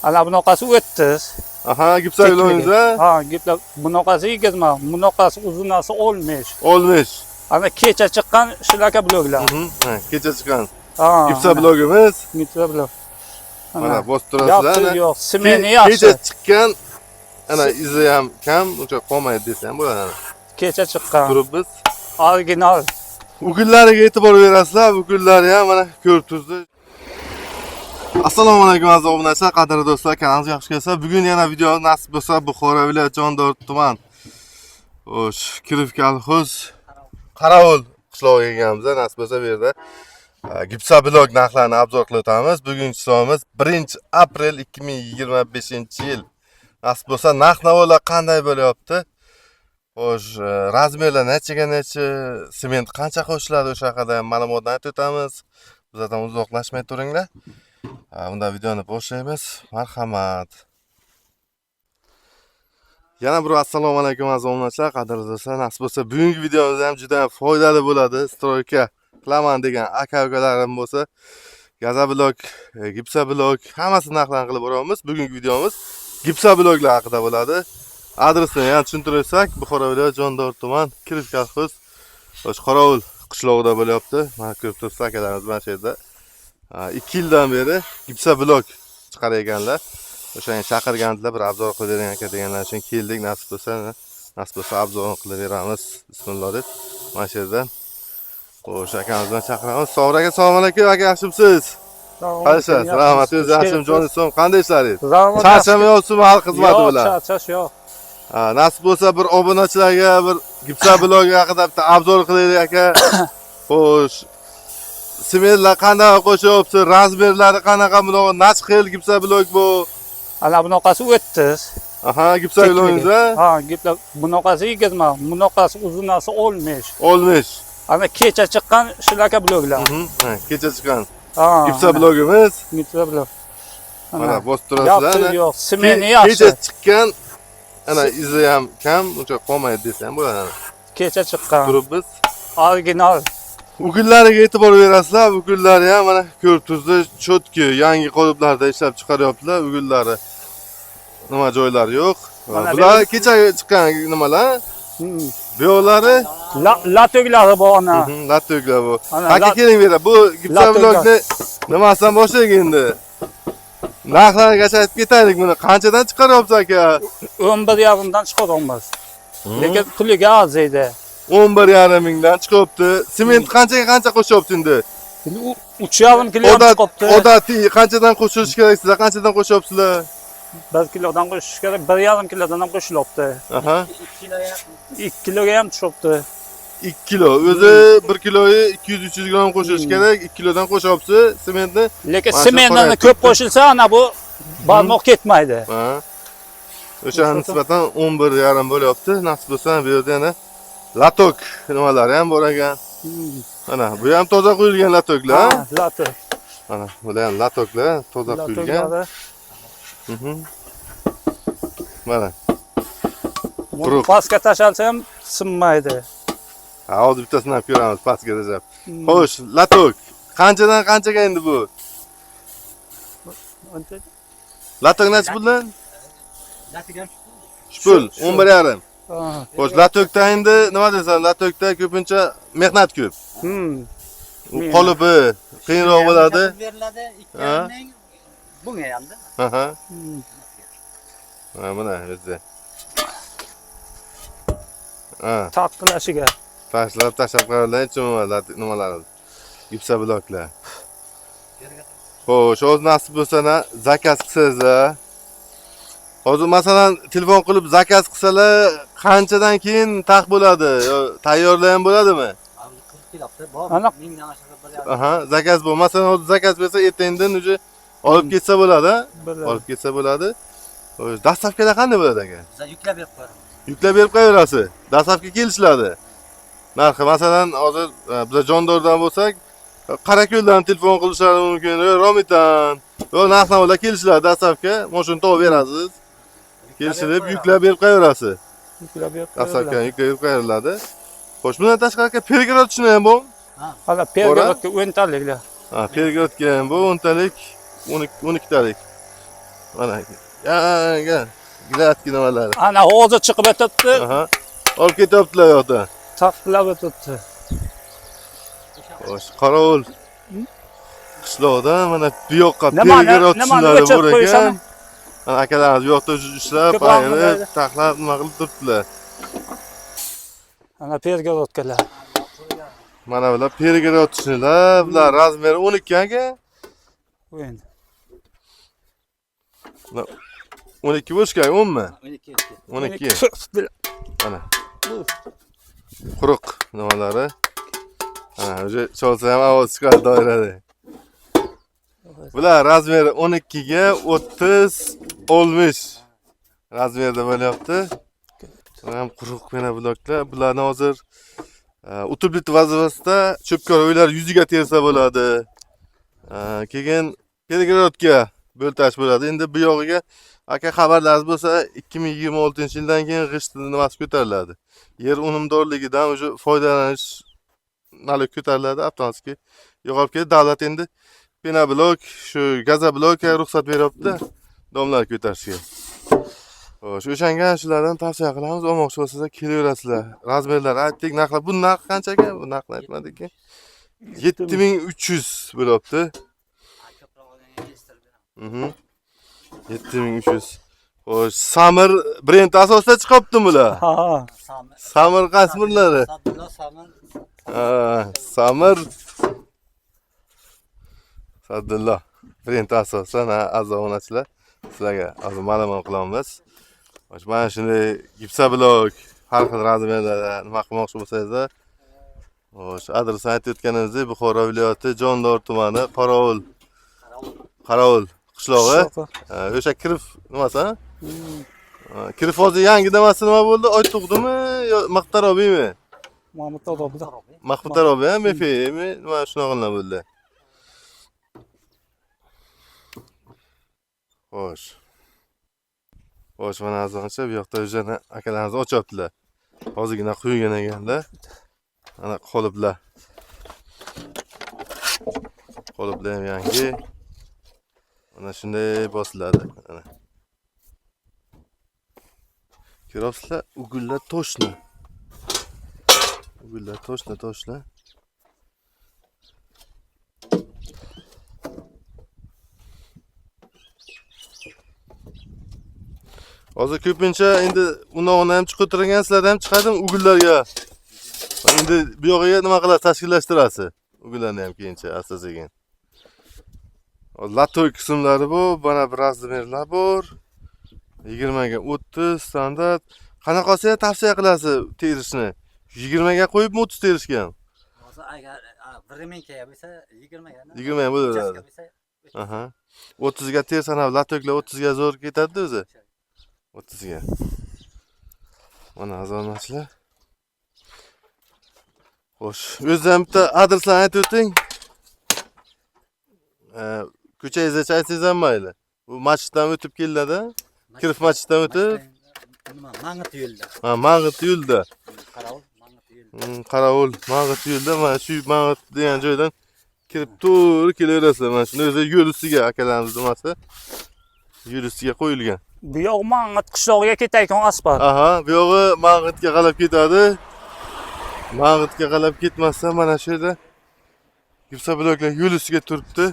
Ana bunaqasi 30. Aha, gipsa yo'lingizda. Ha, giplar bunaqasi 20, bunaqasi uzunasi 60. Olmuş. Ana kecha chiqqan shularga bloglar. Ha, kecha chiqqan. Ha, Gipsa blogimiz. gipsa blog. Mana bosib turasizlar. Yo'q, simeni yaxshi. Kecha chiqqan. Ana izi ham kam, uncha qolmaydi desam bo'ladi. Kecha chiqqan. Turib biz Original. ugullariga e'tibor berasizlar. Ugullari ham mana ko'rib turibsiz. Assalomu alaykum aziz obunachilar, qadrli do'stlar, kanalga yaxshi kelsa, bugun yana video nasib bo'lsa Buxoro viloyati Jondor tuman Kirov kolxoz Qarovul qishlog'iga kelganmiz. Nasib bo'lsa bu yerda gipsa blok narxlarini obzor qilib o'tamiz. Bugungi sonimiz 1-aprel 2025-yil. Nasib bo'lsa narx-navolar qanday bo'lyapti? Xo'sh, razmerlar nechaga necha, sement qancha qo'shiladi, o'sha haqida ma'lumotni aytib o'tamiz. Bizdan uzoqlashmay turinglar. Bunda videoni boshlaymiz. Marhamat. Yana bir assalomu alaykum aziz obunachilar, qadrli do'stlar. Nasib bo'lsa bugungi videomiz ham juda foydali bo'ladi. Stroyka qilaman degan aka-ukalarim bo'lsa, gaza blok, gipsa blok hammasini narxlarini qilib boramiz. Bugungi videomiz gipsa bloklar haqida bo'ladi. Adresini ham tushuntirsak, Buxoro viloyati Jondor tuman Kirov kolxoz Qarovul qishlog'ida bo'lyapti. Mana ko'rib turibsiz akalarimiz mana shu yerda 2 yildan beri gipsa blok chiqarayotganlar. O'shani chaqirgandilar, bir obzor qilib bering aka deganlar uchun keldik. Nasib bo'lsa obzor qilib beramiz. Bismillah deb mana shu yerdan o'sha akamiz bilan chaqiramiz. Assalomu alaykum aka, yaxshimisiz? Qalashasiz? Rahmatingiz yaxshimi, joningiz? Qanday ishlaringiz? Charchamayapsizmi xalq xizmati bilan? Yo'q, charchash yo'q. Nasib bo'lsa bir obunachilarga bir gipsa blok haqida bitta obzor qilaylik aka. Xo'sh, sementlar qanday qo'shyapsiz? Razmerlari qanaqa? Bunaqa nech xil gipsa blok bu? Ana bunaqasi 30. Aha, gipsa yo'lingizda. Ha, giplar bunaqasi 20, bunaqasi uzunasi 60. Olmuş. Ana kecha chiqqan shularga bloglar. Ha, kecha chiqqan. Ha, Gipsa blogimiz. gipsa blog. Mana bosib turasizlar. Yo'q, simeni yaxshi. Kecha chiqqan. Ana izi ham kam, uncha qolmaydi desam bo'ladi. Kecha chiqqan. Turib biz Original. ugullariga e'tibor berasizlar. Ugullari ham mana ko'rib turibsiz, chotki yangi qoliplarda ishlab chiqaryaptilar ugullari. Nima joylari yo'q. Bular kecha chiqqan nimalar? Bu yo'llari Latoglari bu ana. Latoglar bu. Aka keling bera. Bu gipsa blokni nimasidan boshlaylik endi? Narxlargacha aytib ketaylik buni. Qanchadan chiqaryapsiz aka? 11,5 dan chiqaryapmiz. Lekin puliga arziydi. 11,5 mingdan chiqyapti. Sement qancha qo'shyapti endi? 3,5 kilo chiqyapti. Odatiy qanchadan qo'shilish kerak? Sizlar qanchadan qo'shyapsizlar? 1 kilodan qo'shish kerak, 1,5 kilodan ham qo'shilyapti. Aha. 2 kiloga ham tushibdi. 2 kilo. O'zi 1 kiloyi 200-300 gram qo'shish kerak. 2 kilodan qo'shyapsiz sementni. Lekin sementni ko'p qo'shilsa, ana bu barmoq ketmaydi. Ha. O'sha nisbatan 11,5 bo'lyapti. Nasib bo'lsa bu yerda yana latok nimalari ham bor ekan. Mana bu ham toza quyilgan latoklar. Ha, latok. Mana bular ham latoklar, toza quyilgan. Mana. Buni pastga tashalsa ham sinmaydi. Ha, hozir bittasini ham ko'ramiz pastga tashab. Xo'sh, latok. Qanchadan qanchaga endi bu? Latok necha puldan? Shpul 11,5. Xo'sh, latokda endi nima deysan? Latokda ko'pincha mehnat ko'p. Qolibi qiyinroq bo'ladi. Beriladi 2,5 ming. Bunga hamda. Aha. Mana o'zi. Ha, Taqqilashiga. tashlab qo'yilgan nimalar? Gipsa bloklar. Xo'sh, o'z nasib bo'lsa zakaz qilsangiz, hozir masalan telefon qilib zakaz qilsalar, qanchadan keyin taq bo'ladi? Tayyorlar ham bo'ladimi? 40 kiloda bor. Ana. Mingdan oshig'i bo'lyapti. Aha, zakaz bu. Masalan, hozir zakaz bersa, ertandan uje olib ketsa bo'ladi, olib ketsa bo'ladi. Xo'sh, dastavkalar qanday bo'ladi aka? Biz yuklab berib qo'yamiz. Yuklab berib qo'yaverasiz. Dastavka kelishiladi. Narxi masalan, hozir biz Jondordan bo'lsak, Qarako'ldan telefon qilishlari mumkin, Romitan. Yo, narx-navolar kelishiladi dastavka, mashina topib berasiz. Kelishilib, yuklab berib qo'yaverasiz. Yuklab berib Dastavka yuklab berib qo'yiladi. Xo'sh, bundan tashqari aka Pergirot shuni ham bormi? Hala Pergirotga 10 taliklar. Ha, Pergirotga ham bu 10 talik, 12 talik. Mana yanga gilatki nimalar. Ana hozir chiqib o'tibdi, Aha. Olib ketyaptilar yoqda. taqlab o'tibdi. Xo'sh, qorovul. Qishloqda mana bu yoqqa Nimani- pergara nimani otishlar o'chirib bor qo'yishadi? ekan. Mana akalarimiz bu yoqda ishlab, Ko'proqmi ayirib, deydi? taqlab nima qilib turibdilar. Ana pergara o'tganlar. Mana bular pergara otishlar, bular razmeri 12 aka. O'yin. 12 bo'lish kerak, 10 mi? 12. 12. Mana. Quruq nimalari. Ha, o'sha cholsa ham ovoz chiqadi doirada. Bular razmeri 12 ga 30 olmish razmerda bo'lyapti. Bu ham quruq mana bloklar. Bularni hozir utublit vazifasida cho'pkor uylar yuziga tersa bo'ladi. Keyin Belgradga bo'ltash bo'ladi. Endi bu yog'iga aka xabarlaringiz bo'lsa 2026-yildan keyin g'isht nimasi ko'tariladi. Yer unumdorligidan o'sha foydalanish narxi ko'tariladi, avtomatik yo'qolib ketadi. Davlat endi Penoblok, shu Gazablokka ruxsat beryapti domlar ko'tarishga. Xo'sh, o'shanga shulardan tavsiya qilamiz. Olmoqchi bo'lsangiz kelaverasizlar. Razmerlar aytdik, narxlar. Bu narx qancha ekan? Bu narxni aytmadik-ku. 7300 bo'lyapti. Mhm. 7300. Xo'sh, Samir brend asosida chiqyapti bular. Ha. Samir qasmirlari. Samir Sadulloh brend asosida azonachilar sizlarga hozir ma'lumot qilamiz. Xo'sh, mana shunday gipsa blok, har xil razmerlarda nima qilmoqchi bo'lsangiz, xo'sh, adresini aytib o'tganimizdek, Buxoro viloyati Jondor tumani Qarovul qishlog'i. O'sha kirif nimasi? Kirif hozir yangi nimasi nima bo'ldi? Oy tug'dimi yo Maqtarobiymi? Mahmud Todobida. Maqtarobiy ham MFM nima shunaqa bo'ldi. Xo'sh. Xo'sh, mana azoncha bu yoqda o'zana akalarimiz ochyaptilar. Hozirgina quygan ekanda. Mana qoliblar. Qoliblar ham yangi. Mana shunday bosiladi. Mana. Ko'ryapsizlar, ugullar toshni. Ugullar toshlar. Hozir ko'pincha endi unog'ini ham chiqib o'tirgan, sizlarda ham chiqadimi ugullarga? Endi bu yog'iga nima qilasiz, tashkillashtirasiz? Ugullarni ham keyincha asta-sekin. Latoy qismlari bu, mana bir razmerlar bor. 20 ga 30 standart. Qanaqasiga tavsiya qilasiz terishni? 20 ga qo'yibmi 30 terishga ham? Hozir agar vremenka bo'lsa 20 ga. 20 ga bo'laveradi. Aha. 30 ga tersan, latoyklar 30 ga zo'r ketadi o'zi. 30 ga. Mana azonachlar. Xo'sh, o'zim bitta adresni aytib o'ting. Ko'changizda aytsangiz ham mayli. Bu masjiddan o'tib keladi. Kirif masjiddan o'tib. Nima? Mang'it yo'lda. Ha, Mang'it yo'lda. Qarovul, Mang'it yo'lda. Qarovul, Mang'it yo'lda. Mana shu Mang'it degan joydan kirib to'g'ri kelaverasizlar. Mana shunday o'zi yo'l ustiga akalarimiz nimasi yo'l ustiga qo'yilgan. Bu yoq Mang'it qishlog'iga ketayotgan asfalt. Aha, bu yog'i Mang'itga qalab ketadi. Mang'itga qalab ketmasa, mana shu yerda gipsa bloklar yo'l ustiga turibdi.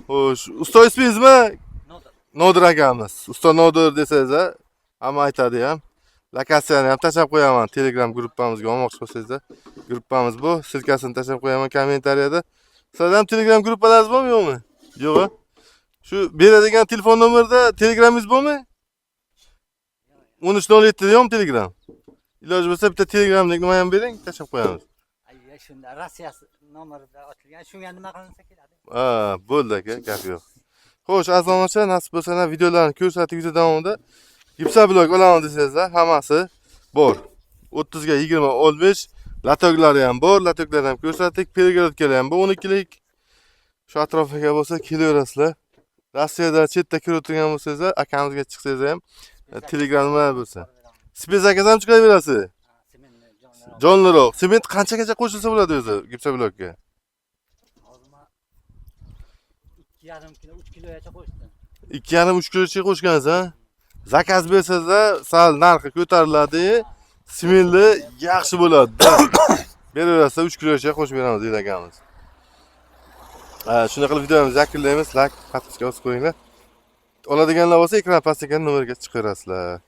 Xo'sh, usto ismingizmi? Nodir akamiz. Usto Nodir desangiz, hamma aytadi ham. Lokatsiyani ham tashlab qo'yaman Telegram gruppamizga olmoqchi bo'lsangiz. Gruppamiz bu. Silkasini tashlab qo'yaman kommentariyada. Sizlarda ham Telegram gruppalaringiz bormi, yo'qmi? Yo'q. Shu beradigan telefon nomerda Telegramingiz bormi? 1307 da yo'qmi Telegram? Iloji bo'lsa bitta Telegramdagi nima ham bering, tashlab qo'yamiz. Ayyo, shunda Rossiya nomerida ochilgan. Shunga nima qilinsa keladi. Ha, bo'ldi aka, gap yo'q. Xo'sh, azonacha nasib bo'lsa videolarni ko'rsatib video davomida gipsa blok olaman desangizlar, hammasi bor. 30 ga 20 olmish, latoklari ham bor, latoklarni ham ko'rsatdik, pergradkalar ham bor 12 lik. Shu atrofiga bo'lsa kelaverasizlar. Rossiyada chetda kirib o'tirgan bo'lsangiz, akamizga chiqsangiz ham Telegramda bo'lsa. Spes akadan ham chiqaverasiz. Jonliroq. Sement qanchagacha qo'shilsa bo'ladi o'zi gipsa blokka? Hozir 2,5 kilo, 3 kilogacha qo'shdim. 2,5 kilocha qo'shgansiz, ha? Zakaz bersangizlar, sal narxi ko'tariladi. Simelli yaxshi bo'ladi. Beraversa 3 kilocha qo'shib beramiz deydi akamiz. Shuna qilib videomizni yakunlaymiz. Like, podpiska bosib qo'yinglar. Oladiganlar bo'lsa ekran pastdagi nomerga chiqarasizlar.